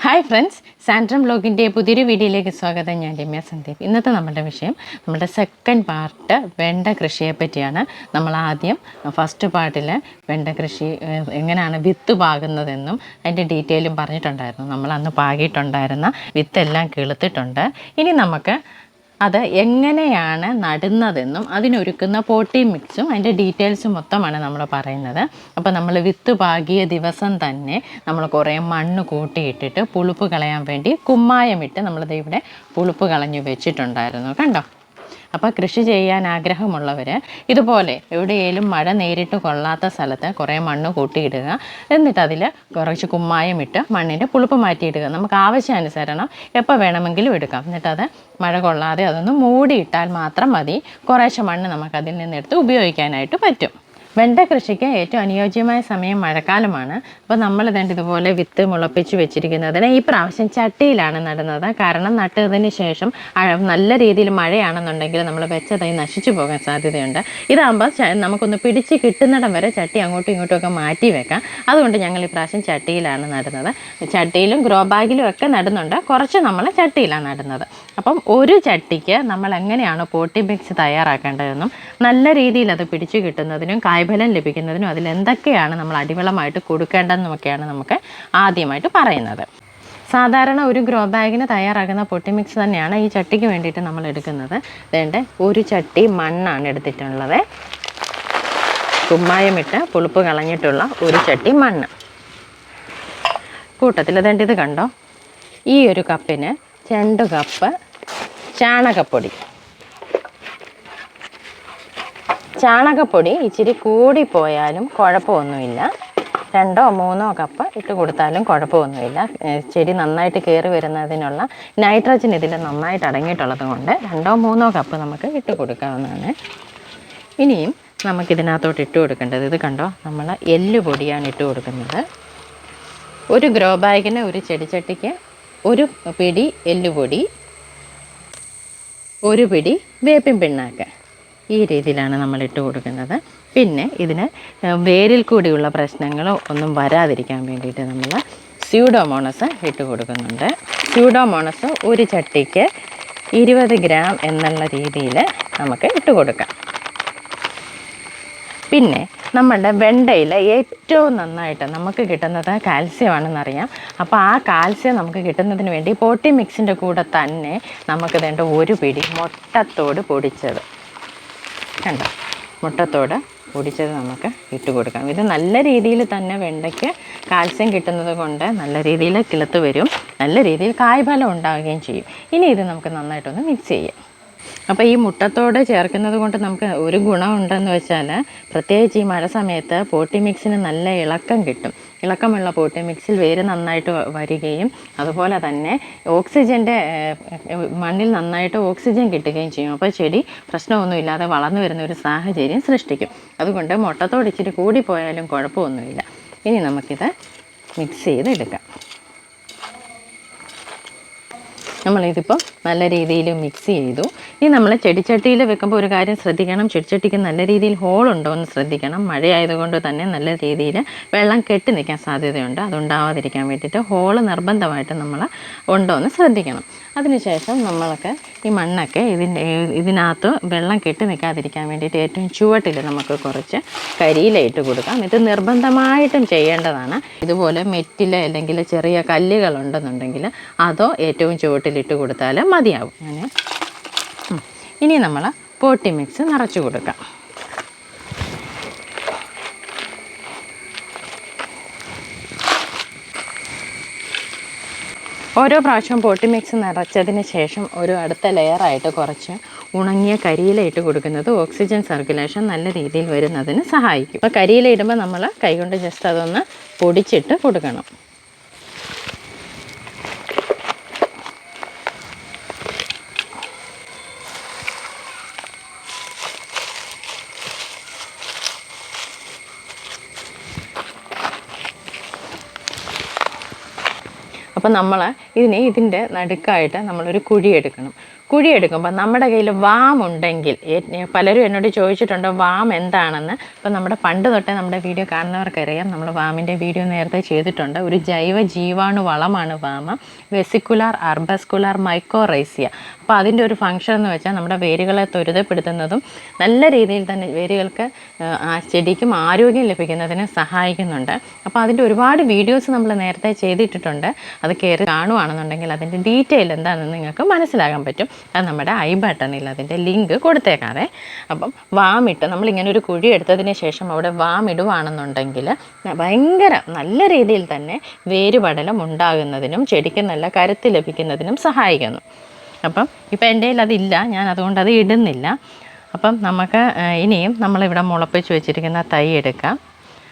Hi friends, സാൻഡ്രം ബ്ലോഗിൻ്റെ പുതിയൊരു വീഡിയോയിലേക്ക് സ്വാഗതം. ഞാൻ രമ്യ സന്ദീപ്. ഇന്നത്തെ നമ്മുടെ വിഷയം നമ്മുടെ സെക്കൻഡ് പാർട്ട് വെണ്ട കൃഷിയെ പറ്റിയാണ്. നമ്മൾ ആദ്യം ഫസ്റ്റ് പാർട്ടിൽ വെണ്ട കൃഷി എങ്ങനെയാണ് വിത്ത് പാകുന്നതെന്നും അതിൻ്റെ ഡീറ്റെയിലും പറഞ്ഞിട്ടുണ്ടായിരുന്നു. നമ്മൾ അന്ന് പാകിയിട്ടുണ്ടായിരുന്ന വിത്തെല്ലാം കിളുത്തിട്ടുണ്ട്. ഇനി നമുക്ക് അത് എങ്ങനെയാണ് നടുന്നതെന്നും അതിനൊരുക്കുന്ന പോട്ടി മിക്സും അതിൻ്റെ ഡീറ്റെയിൽസും മൊത്തമാണ് നമ്മൾ പറയുന്നത്. അപ്പോൾ നമ്മൾ വിത്ത് പാകിയ ദിവസം തന്നെ നമ്മൾ കുറേ മണ്ണ് കൂട്ടിയിട്ടിട്ട് പുളിപ്പ് കളയാൻ വേണ്ടി കുമ്മായമിട്ട് നമ്മളിത് ഇവിടെ പുളിപ്പ് കളഞ്ഞു വെച്ചിട്ടുണ്ടായിരുന്നു. കണ്ടോ? അപ്പോൾ കൃഷി ചെയ്യാൻ ആഗ്രഹമുള്ളവർ ഇതുപോലെ എവിടെയെങ്കിലും മഴ നേരിട്ട് കൊള്ളാത്ത സ്ഥലത്ത് കുറേ മണ്ണ് കൂട്ടിയിടുക. എന്നിട്ട് അതിൽ കുറച്ച് കുമ്മായം ഇട്ട് മണ്ണിൻ്റെ പുളിപ്പ് മാറ്റിയിടുക. നമുക്ക് ആവശ്യാനുസരണം എപ്പോൾ വേണമെങ്കിലും എടുക്കാം. എന്നിട്ടത് മഴ കൊള്ളാതെ അതൊന്ന് മൂടിയിട്ടാൽ മാത്രം മതി. കുറേശ്ശെ മണ്ണ് നമുക്കതിൽ നിന്നെടുത്ത് ഉപയോഗിക്കാനായിട്ട് പറ്റും. വെണ്ട കൃഷിക്ക് ഏറ്റവും അനുയോജ്യമായ സമയം മഴക്കാലമാണ്. അപ്പോൾ നമ്മൾ ഇതുപോലെ വിത്ത് മുളപ്പിച്ച് വെച്ചിരിക്കുന്നതിന് ഈ പ്രാവശ്യം ചട്ടിയിലാണ് നടുന്നത്. കാരണം നട്ടതിന് ശേഷം നല്ല രീതിയിൽ മഴയാണെന്നുണ്ടെങ്കിൽ നമ്മൾ വെച്ച തൈ നശിച്ചു പോകാൻ സാധ്യതയുണ്ട്. ഇതാകുമ്പോൾ നമുക്കൊന്ന് പിടിച്ച് കിട്ടുന്നിടം വരെ ചട്ടി അങ്ങോട്ടും ഇങ്ങോട്ടും മാറ്റി വെക്കാം. അതുകൊണ്ട് ഞങ്ങൾ ഈ പ്രാവശ്യം ചട്ടിയിലാണ് നടുന്നത്. ചട്ടിയിലും ഗ്രോ ബാഗിലും ഒക്കെ നടുന്നുണ്ട്. കുറച്ച് നമ്മൾ ചട്ടിയിലാണ് നടുന്നത്. അപ്പം ഒരു ചട്ടിക്ക് നമ്മൾ എങ്ങനെയാണ് പോട്ടി മിക്സ് തയ്യാറാക്കേണ്ടതെന്നും നല്ല രീതിയിൽ അത് പിടിച്ചു കിട്ടുന്നതിനും കായ്ഫലം ലഭിക്കുന്നതിനും അതിലെന്തൊക്കെയാണ് നമ്മൾ അടിവളമായിട്ട് കൊടുക്കേണ്ടതെന്നൊക്കെയാണ് നമുക്ക് ആദ്യമായിട്ട് പറയുന്നത്. സാധാരണ ഒരു ഗ്രോ ബാഗിന് തയ്യാറാക്കുന്ന പൊട്ടി മിക്സ് തന്നെയാണ് ഈ ചട്ടിക്ക് വേണ്ടിയിട്ട് നമ്മൾ എടുക്കുന്നത്. വേണ്ട ഒരു ചട്ടി മണ്ണാണ് എടുത്തിട്ടുള്ളത്. കുമ്മായമിട്ട് പുളിപ്പ് കളഞ്ഞിട്ടുള്ള ഒരു ചട്ടി മണ്ണ് കൂട്ടത്തിൽ ഇത് കണ്ടോ? ഈ ഒരു കപ്പിന് 2 കപ്പ് ചാണകപ്പൊടി. ചാണകപ്പൊടി ഇച്ചിരി കൂടിപ്പോയാലും കുഴപ്പമൊന്നുമില്ല. 2 or 3 കപ്പ് ഇട്ട് കൊടുത്താലും കുഴപ്പമൊന്നുമില്ല. ചെടി നന്നായിട്ട് കയറി വരുന്നതിനുള്ള നൈട്രജൻ ഇതിൽ നന്നായിട്ട് അടങ്ങിയിട്ടുള്ളത് കൊണ്ട് 2 or 3 കപ്പ് നമുക്ക് ഇട്ട് കൊടുക്കാവുന്നതാണ്. ഇനിയും നമുക്കിതിനകത്തോട്ട് ഇട്ട് കൊടുക്കേണ്ടത് ഇത് കണ്ടോ? നമ്മൾ എല്ലുപൊടിയാണ് ഇട്ട് കൊടുക്കുന്നത്. ഒരു ഗ്രോ ബാഗിന് ഒരു ചെടിച്ചട്ടിക്ക് 1 പിടി എല്ലുപൊടി, 1 പിടി വേപ്പിൻ പിണ്ണാക്ക്. ഈ രീതിയിലാണ് നമ്മൾ ഇട്ട് കൊടുക്കുന്നത്. പിന്നെ ഇതിന് വേരിൽ കൂടിയുള്ള പ്രശ്നങ്ങളോ ഒന്നും വരാതിരിക്കാൻ വേണ്ടിയിട്ട് നമ്മൾ സ്യൂഡോമോണസ് ഇട്ട് കൊടുക്കുന്നുണ്ട്. സ്യൂഡോമോണസ് ഒരു ചട്ടിക്ക് 20 ഗ്രാം എന്നുള്ള രീതിയിൽ നമുക്ക് ഇട്ട് കൊടുക്കാം. പിന്നെ നമ്മളുടെ വെണ്ടയിൽ ഏറ്റവും നന്നായിട്ട് നമുക്ക് കിട്ടുന്നത് കാൽസ്യമാണെന്നറിയാം. അപ്പോൾ ആ കാൽസ്യം നമുക്ക് കിട്ടുന്നതിന് വേണ്ടി പോട്ടി മിക്സിൻ്റെ കൂടെ തന്നെ നമുക്ക് വേണ്ട 1 പിടി മുട്ടത്തോട് പൊടിച്ചത് കണ്ടോ? മുട്ടത്തോട് പൊടിച്ചത് നമുക്ക് ഇട്ട് കൊടുക്കാം. ഇത് നല്ല രീതിയിൽ തന്നെ വെണ്ടയ്ക്ക് കാൽസ്യം കിട്ടുന്നത് കൊണ്ട് നല്ല രീതിയിൽ കിളുത്ത് വരും, നല്ല രീതിയിൽ കായ്ഫലം ഉണ്ടാവുകയും ചെയ്യും. ഇനി ഇത് നമുക്ക് നന്നായിട്ടൊന്ന് മിക്സ് ചെയ്യാം. അപ്പോൾ ഈ മുട്ടത്തോട് ചേർക്കുന്നത് കൊണ്ട് നമുക്ക് ഒരു ഗുണമുണ്ടെന്ന് വെച്ചാൽ, പ്രത്യേകിച്ച് ഈ മഴ സമയത്ത് പോട്ടി മിക്സിന് നല്ല ഇളക്കം കിട്ടും. ഇളക്കമുള്ള പോട്ടി മിക്സിൽ വേര് നന്നായിട്ട് വരികയും അതുപോലെ തന്നെ ഓക്സിജൻ്റെ മണ്ണിൽ നന്നായിട്ട് ഓക്സിജൻ കിട്ടുകയും ചെയ്യും. അപ്പോൾ ചെടി പ്രശ്നമൊന്നുമില്ലാതെ വളർന്നു വരുന്ന ഒരു സാഹചര്യം സൃഷ്ടിക്കും. അതുകൊണ്ട് മുട്ടത്തോട് ഇച്ചിരി കൂടിപ്പോയാലും കുഴപ്പമൊന്നുമില്ല. ഇനി നമുക്കിത് മിക്സ് ചെയ്തെടുക്കാം. നമ്മളിതിപ്പോൾ നല്ല രീതിയിൽ മിക്സ് ചെയ്തു. ഇനി നമ്മൾ ചെടിച്ചട്ടിയിൽ വെക്കുമ്പോൾ ഒരു കാര്യം ശ്രദ്ധിക്കണം, ചെടിച്ചട്ടിക്ക് നല്ല രീതിയിൽ ഹോളുണ്ടോ എന്ന് ശ്രദ്ധിക്കണം. മഴയായതുകൊണ്ട് തന്നെ നല്ല രീതിയിൽ വെള്ളം കെട്ടി നിൽക്കാൻ സാധ്യതയുണ്ട്. അതുണ്ടാവാതിരിക്കാൻ വേണ്ടിയിട്ട് ഹോള് നിർബന്ധമായിട്ട് നമ്മൾ ഉണ്ടോ എന്ന് ശ്രദ്ധിക്കണം. അതിനുശേഷം നമ്മൾക്ക് ഈ മണ്ണൊക്കെ ഇതിനകത്ത് വെള്ളം കെട്ടി നിൽക്കാതിരിക്കാൻ വേണ്ടിയിട്ട് ഏറ്റവും ചുവട്ടിൽ നമുക്ക് കുറച്ച് കരിയില ഇട്ട് കൊടുക്കാം. ഇത് നിർബന്ധമായിട്ടും ചെയ്യേണ്ടതാണ്. ഇതുപോലെ മെറ്റിൽ അല്ലെങ്കിൽ ചെറിയ കല്ലുകളുണ്ടെന്നുണ്ടെങ്കിൽ അതോ ഏറ്റവും ചുവട്ടിലിട്ട് കൊടുത്താൽ മതിയാവും. അങ്ങനെ ഇനി നമ്മൾ പോട്ടി മിക്സ് നിറച്ച് കൊടുക്കാം. ഓരോ പ്രാവശ്യവും പോട്ടി മിക്സ് നിറച്ചതിന് ശേഷം ഒരു അടുത്ത ലെയറായിട്ട് കുറച്ച് ഉണങ്ങിയ കരിയില ഇട്ട് കൊടുക്കുന്നത് ഓക്സിജൻ സർക്കുലേഷൻ നല്ല രീതിയിൽ വരുന്നതിന് സഹായിക്കും. അപ്പോൾ കരിയില ഇടുമ്പോൾ നമ്മൾ കൈകൊണ്ട് ജസ്റ്റ് അതൊന്ന് പൊടിച്ചിട്ട് കൊടുക്കണം. അപ്പോൾ നമ്മൾ ഇതിൻ്റെ നടുക്കായിട്ട് നമ്മളൊരു കുഴി എടുക്കണം. കുഴി എടുക്കുമ്പോൾ നമ്മുടെ കയ്യിൽ വാം ഉണ്ടെങ്കിൽ, പലരും എന്നോട് ചോദിച്ചിട്ടുണ്ട് വാം എന്താണെന്ന്. അപ്പോൾ നമ്മുടെ പണ്ട് തൊട്ടേ നമ്മുടെ വീഡിയോ കാണുന്നവർക്കറിയാം, നമ്മൾ വാമിൻ്റെ വീഡിയോ നേരത്തെ ചെയ്തിട്ടുണ്ട്. ഒരു ജൈവ ജീവാണു വളമാണ് വാമ, വെസിക്കുലാർ അർബസ്കുലാർ മൈക്കോറൈസിയ. അപ്പോൾ അതിൻ്റെ ഒരു ഫംഗ്ഷൻ എന്ന് വെച്ചാൽ നമ്മുടെ വേരുകളെ ത്വരിതപ്പെടുത്തുന്നതും നല്ല രീതിയിൽ തന്നെ വേരുകൾക്ക് ആ ചെടിക്കും ആരോഗ്യം ലഭിക്കുന്നതിന് സഹായിക്കുന്നുണ്ട്. അപ്പോൾ അതിൻ്റെ ഒരുപാട് വീഡിയോസ് നമ്മൾ നേരത്തെ ചെയ്തിട്ടിട്ടുണ്ട്. അത് കയറി കാണുവാണെന്നുണ്ടെങ്കിൽ അതിൻ്റെ ഡീറ്റെയിൽ എന്താണെന്ന് നിങ്ങൾക്ക് മനസ്സിലാക്കാൻ പറ്റും. അത് നമ്മുടെ ഐ ബട്ടണിൽ അതിൻ്റെ ലിങ്ക് കൊടുത്തേക്കാതെ. അപ്പം വാമിട്ട് നമ്മളിങ്ങനെ ഒരു കുഴി എടുത്തതിന് ശേഷം അവിടെ വാമിടുവാണെന്നുണ്ടെങ്കിൽ ഭയങ്കര നല്ല രീതിയിൽ തന്നെ വേരുപടലം ഉണ്ടാകുന്നതിനും ചെടിക്ക് നല്ല കരുത്ത് ലഭിക്കുന്നതിനും സഹായിക്കുന്നു. അപ്പം ഇപ്പം എൻ്റെ കയ്യിൽ അതില്ല, ഞാൻ അതുകൊണ്ട് അത് ഇടുന്നില്ല. അപ്പം നമുക്ക് ഇനിയും നമ്മളിവിടെ മുളപ്പിച്ച് വെച്ചിരിക്കുന്ന തൈ എടുക്കാം.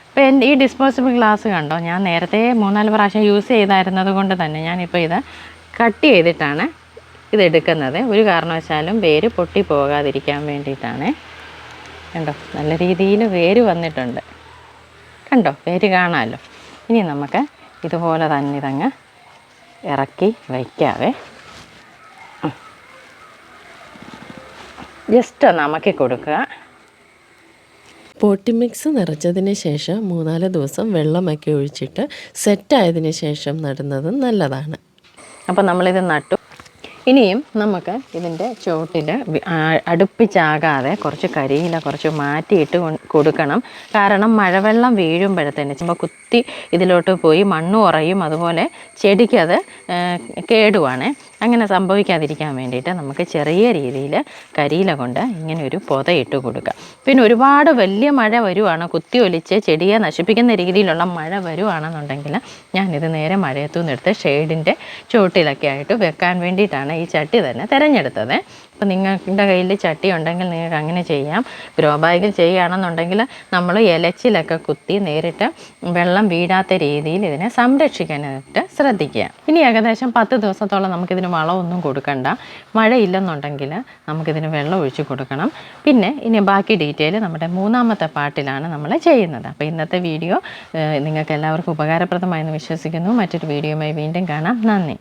അപ്പോൾ ഈ ഡിസ്പോസിബിൾ ഗ്ലാസ് കണ്ടോ, ഞാൻ നേരത്തെ 3-4 പ്രാവശ്യം യൂസ് ചെയ്തായിരുന്നത് കൊണ്ട് തന്നെ ഞാനിപ്പോൾ ഇത് കട്ട് ചെയ്തിട്ടാണ് ഇതെടുക്കുന്നത്. ഒരു കാരണവശാലും വേര് പൊട്ടി പോകാതിരിക്കാൻ വേണ്ടിയിട്ടാണ്. കണ്ടോ, നല്ല രീതിയിൽ വേര് വന്നിട്ടുണ്ട്. കണ്ടോ, വേര് കാണാമല്ലോ. ഇനി നമുക്ക് ഇതുപോലെ തന്നെ ഇതങ്ങ് ഇറക്കി വയ്ക്കാവേ. ജസ്റ്റ് ഒന്ന് അമക്കി കൊടുക്കുക. പോട്ടി മിക്സ് നിറച്ചതിന് ശേഷം 3-4 ദിവസം വെള്ളമൊക്കെ ഒഴിച്ചിട്ട് സെറ്റായതിന് ശേഷം നടുന്നതും നല്ലതാണ്. അപ്പോൾ നമ്മളിത് നട്ടു. ഇനിയും നമുക്ക് ഇതിൻ്റെ ചുവട്ടിൽ അടുപ്പിച്ചാകാതെ കുറച്ച് കരിയില കുറച്ച് മാറ്റിയിട്ട് കൊടുക്കണം. കാരണം മഴവെള്ളം വീഴുമ്പോഴത്തേന് ചിലപ്പോൾ കുത്തി ഇതിലോട്ട് പോയി മണ്ണ് ഉറയും, അതുപോലെ ചെടിക്കത് കേടുവാണ്. അങ്ങനെ സംഭവിക്കാതിരിക്കാൻ വേണ്ടിയിട്ട് നമുക്ക് ചെറിയ രീതിയിൽ കരിയില കൊണ്ട് ഇങ്ങനെ ഒരു പൊതയിട്ട് കൊടുക്കുക. പിന്നെ ഒരുപാട് വലിയ മഴ വരുവാണ്, കുത്തി ഒലിച്ച് ചെടിയെ നശിപ്പിക്കുന്ന രീതിയിലുള്ള മഴ വരുവാണെന്നുണ്ടെങ്കിൽ ഞാനിത് നേരെ മഴയത്തുനിന്ന് എടുത്ത് ഷെയ്ഡിൻ്റെ ചുവട്ടിലൊക്കെ ആയിട്ട് വെക്കാൻ വേണ്ടിയിട്ടാണ് ഈ ചട്ടി തന്നെ തിരഞ്ഞെടുത്തത്. അപ്പോൾ നിങ്ങളുടെ കയ്യിൽ ചട്ടി ഉണ്ടെങ്കിൽ നിങ്ങൾക്ക് അങ്ങനെ ചെയ്യാം. ഗ്രോ ബാഗിൽ ചെയ്യുകയാണെന്നുണ്ടെങ്കിൽ നമ്മൾ ഇലച്ചിലൊക്കെ കുത്തി നേരിട്ട് വെള്ളം വീഴാത്ത രീതിയിൽ ഇതിനെ സംരക്ഷിക്കാനായിട്ട് ശ്രദ്ധിക്കുക. ഇനി ഏകദേശം 10 ദിവസത്തോളം നമുക്കിതിന് വളമൊന്നും കൊടുക്കണ്ട. മഴയില്ലെന്നുണ്ടെങ്കിൽ നമുക്കിതിന് വെള്ളം ഒഴിച്ച് കൊടുക്കണം. പിന്നെ ഇനി ബാക്കി ഡീറ്റെയിൽ നമ്മുടെ 3ാമത്തെ പാർട്ടിലാണ് നമ്മൾ ചെയ്യുന്നത്. അപ്പോൾ ഇന്നത്തെ വീഡിയോ നിങ്ങൾക്ക് എല്ലാവർക്കും ഉപകാരപ്രദമായെന്ന് വിശ്വസിക്കുന്നു. മറ്റൊരു വീഡിയോയുമായി വീണ്ടും കാണാം. നന്ദി.